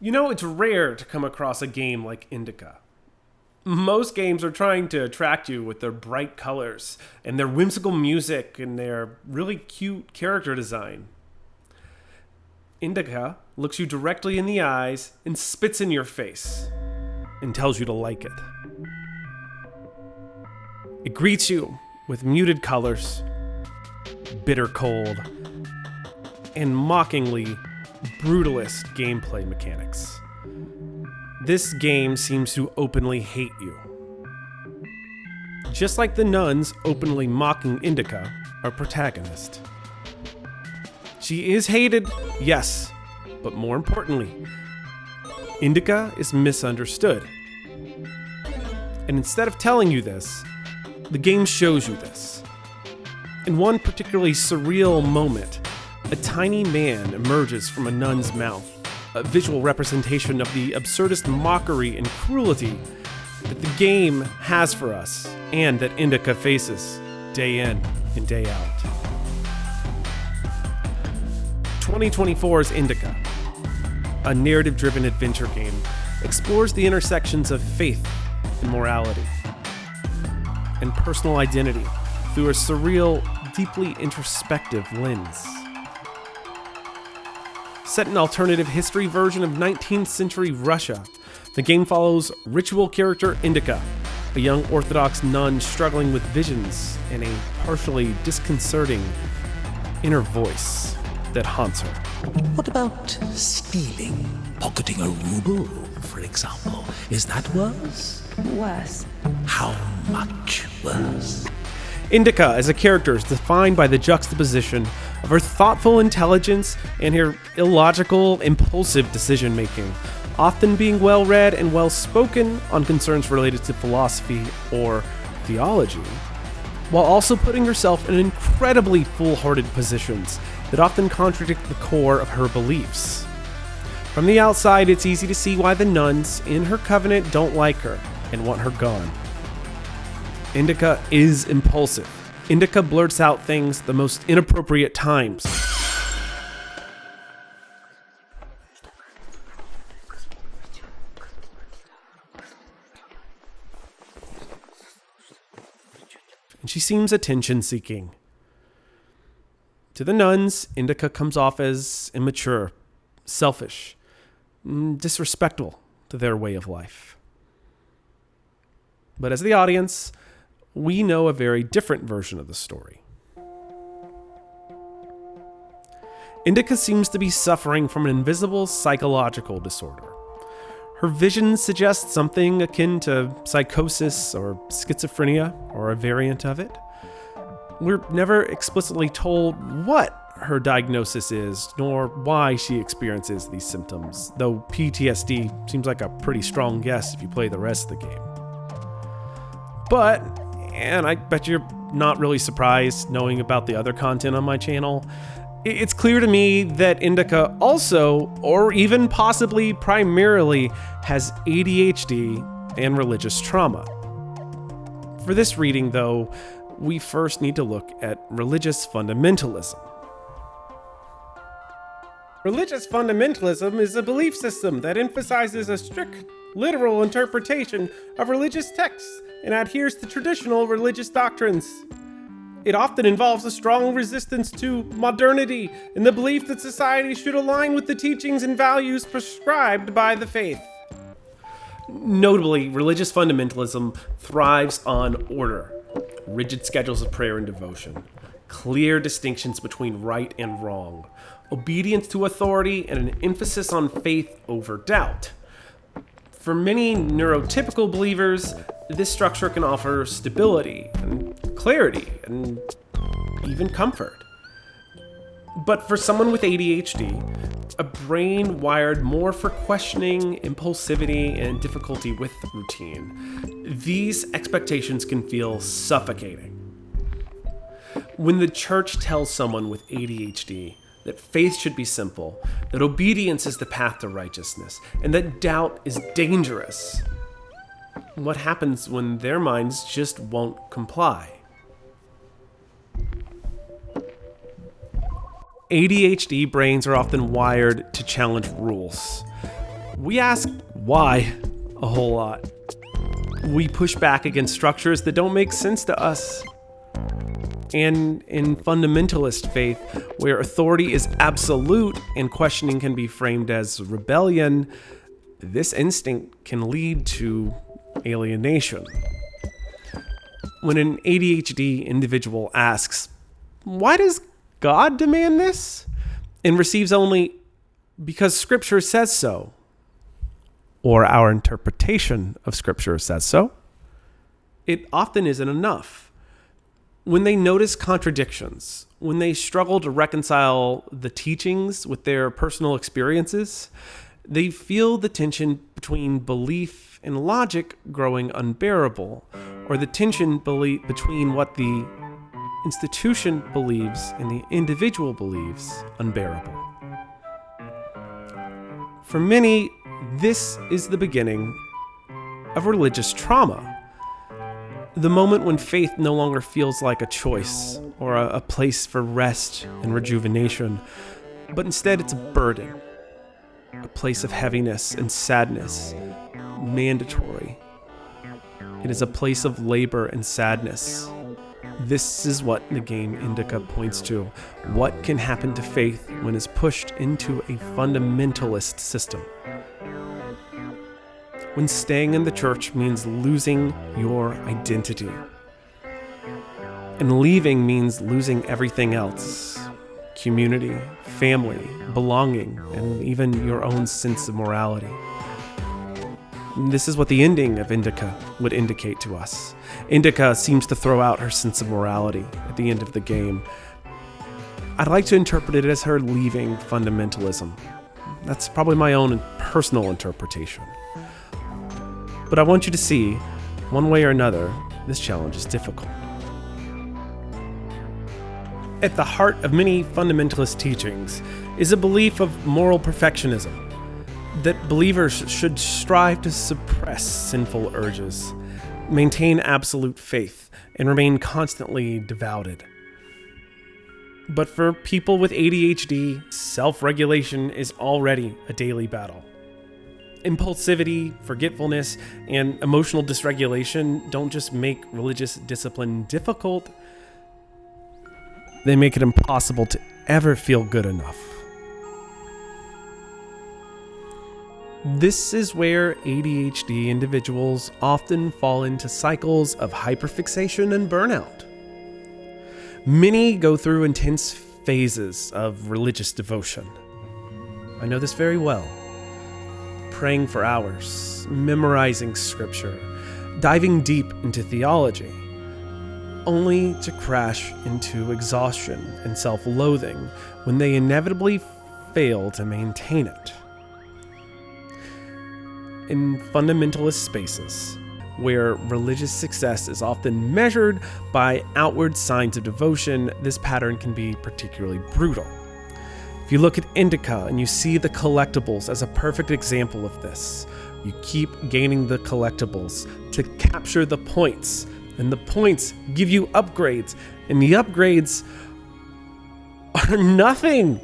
It's rare to come across a game like Indika. Most games are trying to attract you with their bright colors and their whimsical music and their really cute character design. Indika looks you directly in the eyes and spits in your face and tells you to like it. It greets you with muted colors, bitter cold, and mockingly brutalist gameplay mechanics. This game seems to openly hate you. Just like the nuns openly mocking Indika, our protagonist. She is hated, yes, but more importantly, Indika is misunderstood. And instead of telling you this, the game shows you this. In one particularly surreal moment, a tiny man emerges from a nun's mouth, a visual representation of the absurdist mockery and cruelty that the game has for us and that Indika faces day in and day out. 2024's Indika, a narrative-driven adventure game, explores the intersections of faith and morality and personal identity through a surreal, deeply introspective lens. Set in alternative history version of 19th century Russia, the game follows ritual character Indika, a young Orthodox nun struggling with visions and a partially disconcerting inner voice that haunts her. What about stealing? Pocketing a ruble, for example. Is that worse? Worse. How much worse? Indika as a character is defined by the juxtaposition of her thoughtful intelligence and her illogical, impulsive decision-making, often being well-read and well-spoken on concerns related to philosophy or theology, while also putting herself in incredibly foolhardy positions that often contradict the core of her beliefs. From the outside, it's easy to see why the nuns in her covenant don't like her and want her gone. Indika is impulsive. Indika blurts out things the most inappropriate times. And she seems attention-seeking. To the nuns, Indika comes off as immature, selfish, disrespectful to their way of life. But as the audience, we know a very different version of the story. Indika seems to be suffering from an invisible psychological disorder. Her vision suggests something akin to psychosis or schizophrenia or a variant of it. We're never explicitly told what her diagnosis is, nor why she experiences these symptoms, though PTSD seems like a pretty strong guess if you play the rest of the game. But, and I bet you're not really surprised knowing about the other content on my channel, it's clear to me that Indika also, or even possibly primarily, has ADHD and religious trauma. For this reading, though, we first need to look at religious fundamentalism. Religious fundamentalism is a belief system that emphasizes a strict, literal interpretation of religious texts and adheres to traditional religious doctrines. It often involves a strong resistance to modernity and the belief that society should align with the teachings and values prescribed by the faith. Notably, religious fundamentalism thrives on order, rigid schedules of prayer and devotion, clear distinctions between right and wrong, obedience to authority, and an emphasis on faith over doubt. For many neurotypical believers, this structure can offer stability and clarity and even comfort. But for someone with ADHD, a brain wired more for questioning, impulsivity, and difficulty with routine, these expectations can feel suffocating. When the church tells someone with ADHD that faith should be simple, that obedience is the path to righteousness, and that doubt is dangerous, what happens when their minds just won't comply? ADHD brains are often wired to challenge rules. We ask why a whole lot. We push back against structures that don't make sense to us. And in fundamentalist faith, where authority is absolute and questioning can be framed as rebellion, this instinct can lead to alienation. When an ADHD individual asks, "Why does God demand this?" and receives only, "Because Scripture says so," or our interpretation of Scripture says so, it often isn't enough. When they notice contradictions, when they struggle to reconcile the teachings with their personal experiences, they feel the tension between belief and logic growing unbearable, or the tension between what the institution believes and the individual believes unbearable. For many, this is the beginning of religious trauma. The moment when faith no longer feels like a choice or a place for rest and rejuvenation, but instead it's a burden, a place of heaviness and sadness, mandatory. It is a place of labor and sadness. This is what the game Indika points to. What can happen to faith when it's pushed into a fundamentalist system? When staying in the church means losing your identity. And leaving means losing everything else. Community, family, belonging, and even your own sense of morality. And this is what the ending of Indika would indicate to us. Indika seems to throw out her sense of morality at the end of the game. I'd like to interpret it as her leaving fundamentalism. That's probably my own personal interpretation. But I want you to see, one way or another, this challenge is difficult. At the heart of many fundamentalist teachings is a belief of moral perfectionism, that believers should strive to suppress sinful urges, maintain absolute faith, and remain constantly devoted. But for people with ADHD, self-regulation is already a daily battle. Impulsivity, forgetfulness, and emotional dysregulation don't just make religious discipline difficult, they make it impossible to ever feel good enough. This is where ADHD individuals often fall into cycles of hyperfixation and burnout. Many go through intense phases of religious devotion. I know this very well. Praying for hours, memorizing scripture, diving deep into theology, only to crash into exhaustion and self-loathing when they inevitably fail to maintain it. In fundamentalist spaces, where religious success is often measured by outward signs of devotion, this pattern can be particularly brutal. If you look at Indika and you see the collectibles as a perfect example of this, you keep gaining the collectibles to capture the points, and the points give you upgrades, and the upgrades are nothing.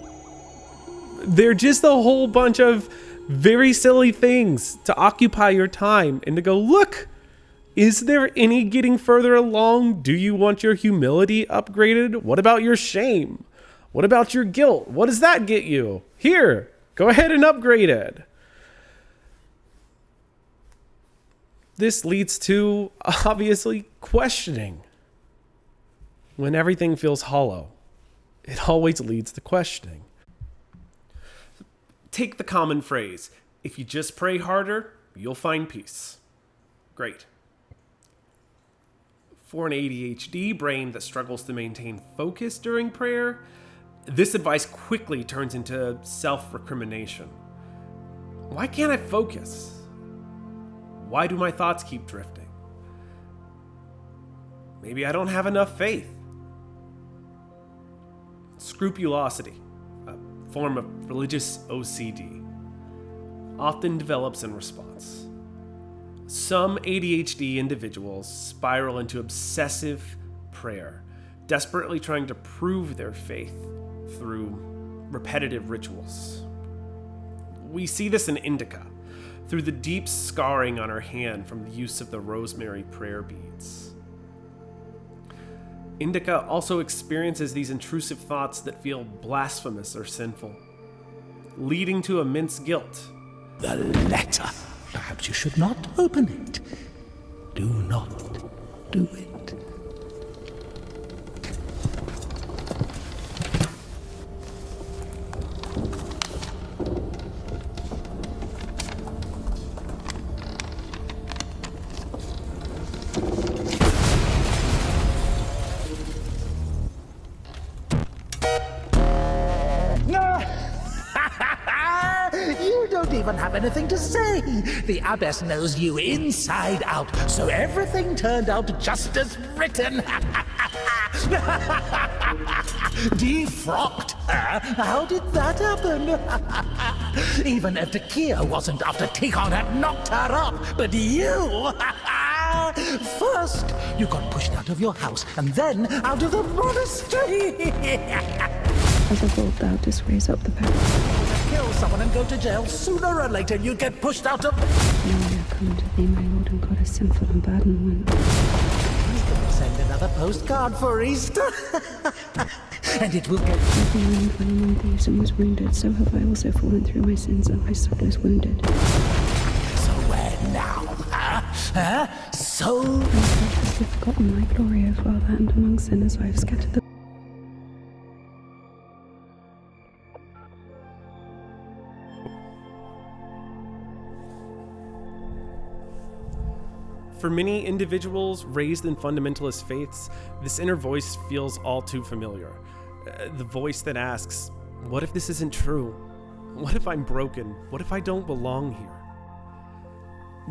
They're just a whole bunch of very silly things to occupy your time and to go, look, is there any getting further along? Do you want your humility upgraded? What about your shame? What about your guilt? What does that get you? Here, go ahead and upgrade it. This leads to, obviously, questioning. When everything feels hollow, it always leads to questioning. Take the common phrase, if you just pray harder, you'll find peace. Great. For an ADHD brain that struggles to maintain focus during prayer, this advice quickly turns into self-recrimination. Why can't I focus? Why do my thoughts keep drifting? Maybe I don't have enough faith. Scrupulosity, a form of religious OCD, often develops in response. Some ADHD individuals spiral into obsessive prayer, desperately trying to prove their faith through repetitive rituals. We see this in Indika, through the deep scarring on her hand from the use of the rosemary prayer beads. Indika also experiences these intrusive thoughts that feel blasphemous or sinful, leading to immense guilt. The letter. Perhaps you should not open it. Do not do it. You don't even have anything to say. The abbess knows you inside out, so everything turned out just as written. Defrocked her? How did that happen? Even if Takia wasn't after Tikon had knocked her up, but you... First, you got pushed out of your house, and then out of the monastery. As a result, thou didst raise up the power. Kill someone and go to jail. Sooner or later, you'd get pushed out of... Now we are come unto thee, my Lord and Goddess, sinful and bad and one. He's going to send another postcard for Easter. And it will get... As the man dwelling in thieves and was wounded, so have I also fallen through my sins, and my soul is wounded. So where now? So... And thou hast forgotten my glory, O Father, and among sinners I have scattered the... For many individuals raised in fundamentalist faiths, this inner voice feels all too familiar. The voice that asks, what if this isn't true? What if I'm broken? What if I don't belong here?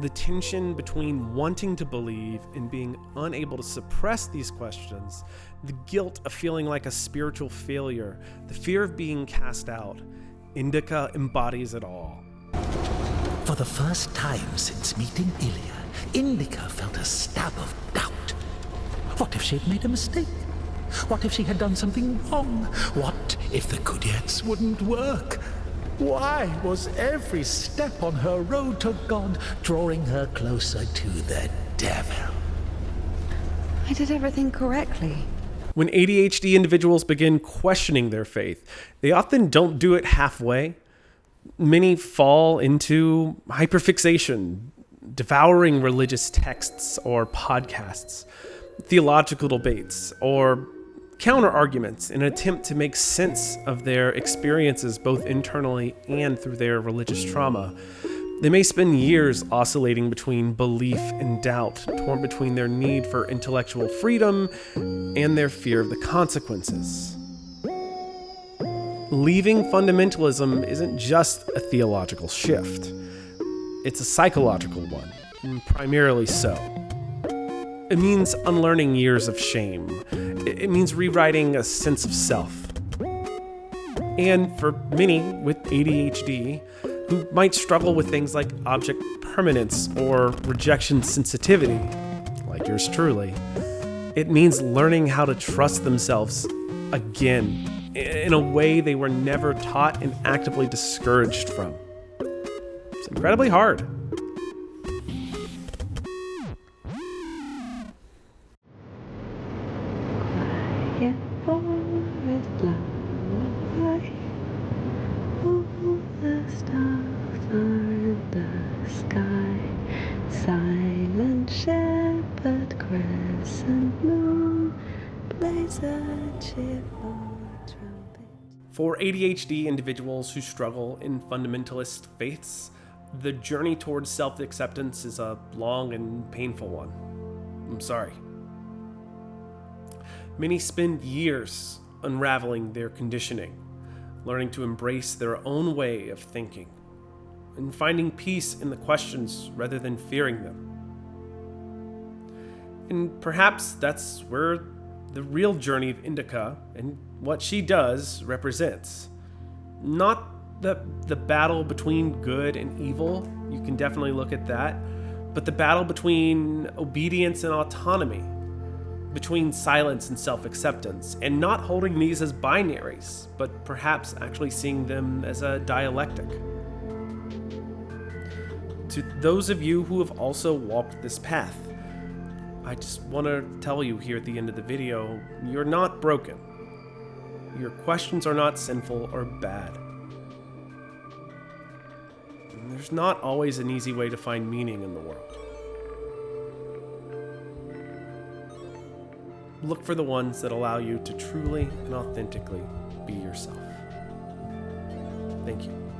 The tension between wanting to believe and being unable to suppress these questions, the guilt of feeling like a spiritual failure, the fear of being cast out, Indika embodies it all. For the first time since meeting Ilya, Indika felt a stab of doubt. What if she'd made a mistake? What if she had done something wrong? What if the Kudyets wouldn't work? Why was every step on her road to God drawing her closer to the devil? I did everything correctly. When ADHD individuals begin questioning their faith, they often don't do it halfway. Many fall into hyperfixation, devouring religious texts or podcasts, theological debates, or counter-arguments in an attempt to make sense of their experiences both internally and through their religious trauma. They may spend years oscillating between belief and doubt, torn between their need for intellectual freedom and their fear of the consequences. Leaving fundamentalism isn't just a theological shift. It's a psychological one, and primarily so. It means unlearning years of shame. It means rewriting a sense of self. And for many with ADHD, who might struggle with things like object permanence or rejection sensitivity, like yours truly, it means learning how to trust themselves again in a way they were never taught and actively discouraged from. It's incredibly hard. Quiet forest lullaby. All the stars are in the sky. Silent shepherd, crescent moon, plays a cheerful trumpet. For ADHD individuals who struggle in fundamentalist faiths, the journey towards self-acceptance is a long and painful one. I'm sorry. Many spend years unraveling their conditioning, learning to embrace their own way of thinking, and finding peace in the questions rather than fearing them. And perhaps that's where the real journey of Indika and what she does represents. Not the battle between good and evil, you can definitely look at that, but the battle between obedience and autonomy, between silence and self-acceptance, and not holding these as binaries, but perhaps actually seeing them as a dialectic. to those of you who have also walked this path, I just want to tell you here at the end of the video, you're not broken. Your questions are not sinful or bad. And there's not always an easy way to find meaning in the world. Look for the ones that allow you to truly and authentically be yourself. Thank you.